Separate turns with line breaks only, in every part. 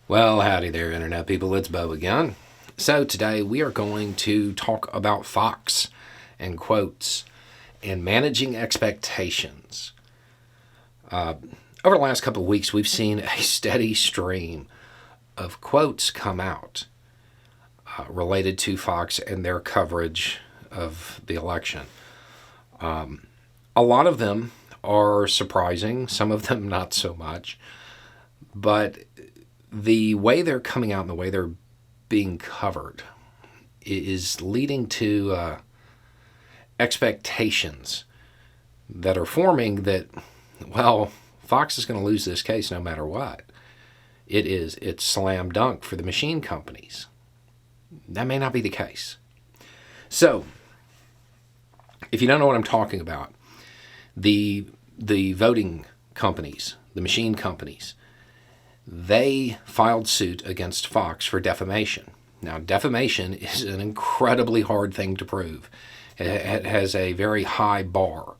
Well, howdy there, Internet people. It's Bo again. So, today we are going to talk about Fox and quotes and managing expectations. Over the last couple of weeks, we've seen a steady stream of quotes come out related to Fox and their coverage of the election. A lot of them are surprising, some of them not so much, but the way they're coming out and the way they're being covered is leading to expectations that are forming that, well, Fox is going to lose this case no matter what. It's slam dunk for the machine companies. That may not be the case. So, if you don't know what I'm talking about, the voting companies, the machine companies, they filed suit against Fox for defamation. Now, defamation is an incredibly hard thing to prove. It has a very high bar.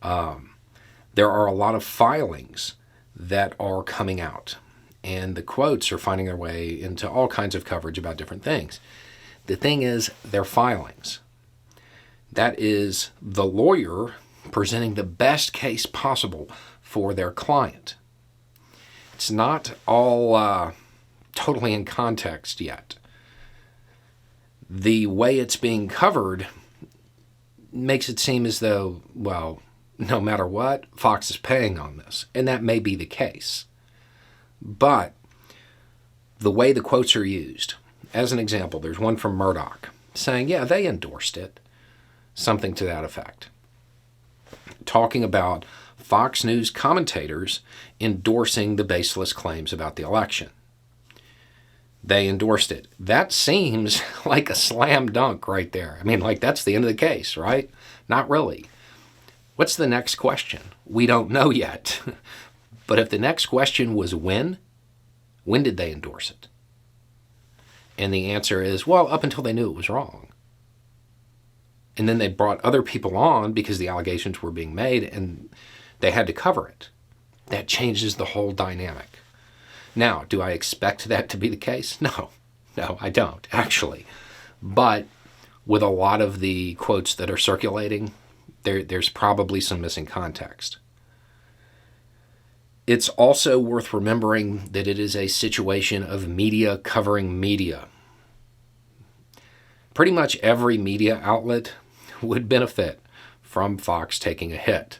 There are a lot of filings that are coming out, and the quotes are finding their way into all kinds of coverage about different things. The thing is, they're filings. That is the lawyer presenting the best case possible for their client. It's not all totally in context yet. The way it's being covered makes it seem as though, well, no matter what, Fox is paying on this. And that may be the case. But the way the quotes are used, as an example, there's one from Murdoch saying, yeah, they endorsed it. Something to that effect. Talking about Fox News commentators endorsing the baseless claims about the election. They endorsed it. That seems like a slam dunk right there. I mean, like that's the end of the case, right? Not really. What's the next question? We don't know yet. But if the next question was when did they endorse it? And the answer is, well, up until they knew it was wrong. And then they brought other people on because the allegations were being made and they had to cover it. That changes the whole dynamic. Now, do I expect that to be the case? No, I don't, actually. But with a lot of the quotes that are circulating, there's probably some missing context. It's also worth remembering that it is a situation of media covering media. Pretty much every media outlet would benefit from Fox taking a hit.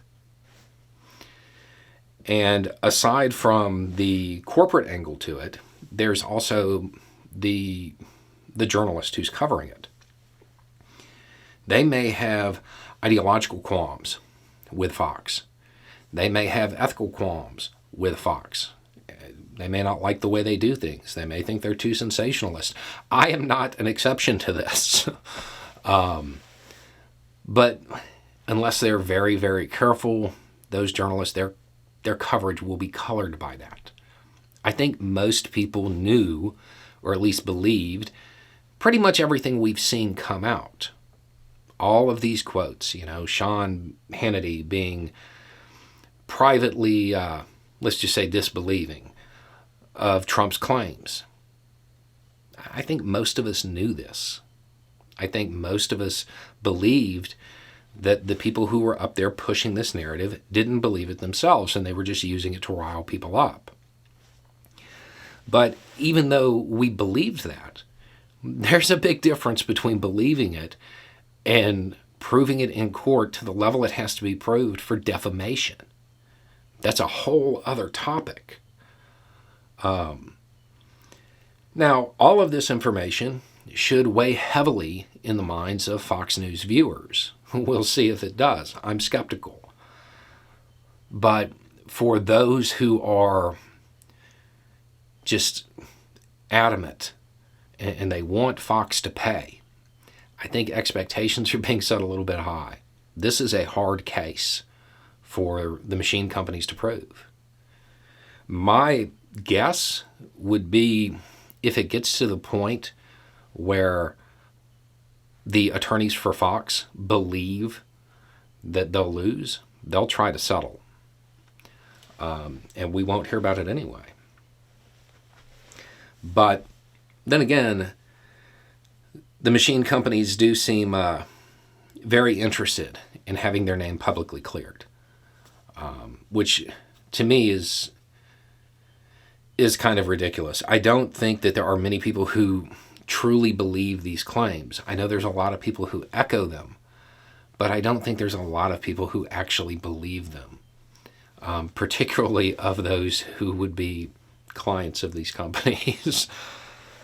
And aside from the corporate angle to it, there's also the journalist who's covering it. They may have ideological qualms with Fox. They may have ethical qualms with Fox. They may not like the way they do things. They may think they're too sensationalist. I am not an exception to this. But unless they're very, very careful, those journalists, their coverage will be colored by that. I think most people knew, or at least believed, pretty much everything we've seen come out. All of these quotes, Sean Hannity being privately, let's just say disbelieving of Trump's claims. I think most of us knew this. I think most of us believed that the people who were up there pushing this narrative didn't believe it themselves and they were just using it to rile people up. But even though we believed that, there's a big difference between believing it and proving it in court to the level it has to be proved for defamation. That's a whole other topic. Now, all of this information should weigh heavily in the minds of Fox News viewers. We'll see if it does. I'm skeptical. But for those who are just adamant and they want Fox to pay, I think expectations are being set a little bit high. This is a hard case for the machine companies to prove. My guess would be if it gets to the point where the attorneys for Fox believe that they'll lose, they'll try to settle. And we won't hear about it anyway. But then again, the machine companies do seem very interested in having their name publicly cleared, which to me is kind of ridiculous. I don't think that there are many people who truly believe these claims. I know there's a lot of people who echo them, but I don't think there's a lot of people who actually believe them, particularly of those who would be clients of these companies.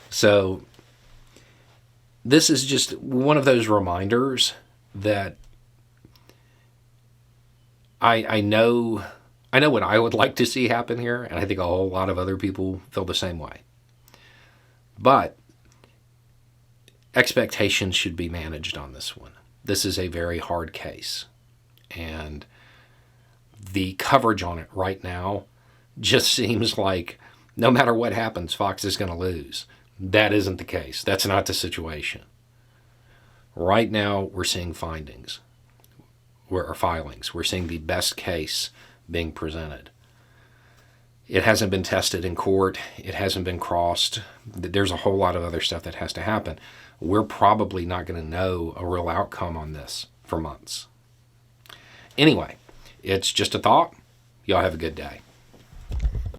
So this is just one of those reminders that I know what I would like to see happen here, and I think a whole lot of other people feel the same way. But expectations should be managed on this one. This is a very hard case, and the coverage on it right now just seems like no matter what happens, Fox is going to lose. That isn't the case. That's not the situation. Right now, we're seeing filings. We're seeing the best case being presented. It hasn't been tested in court. It hasn't been crossed. There's a whole lot of other stuff that has to happen. We're probably not going to know a real outcome on this for months. Anyway, it's just a thought. Y'all have a good day.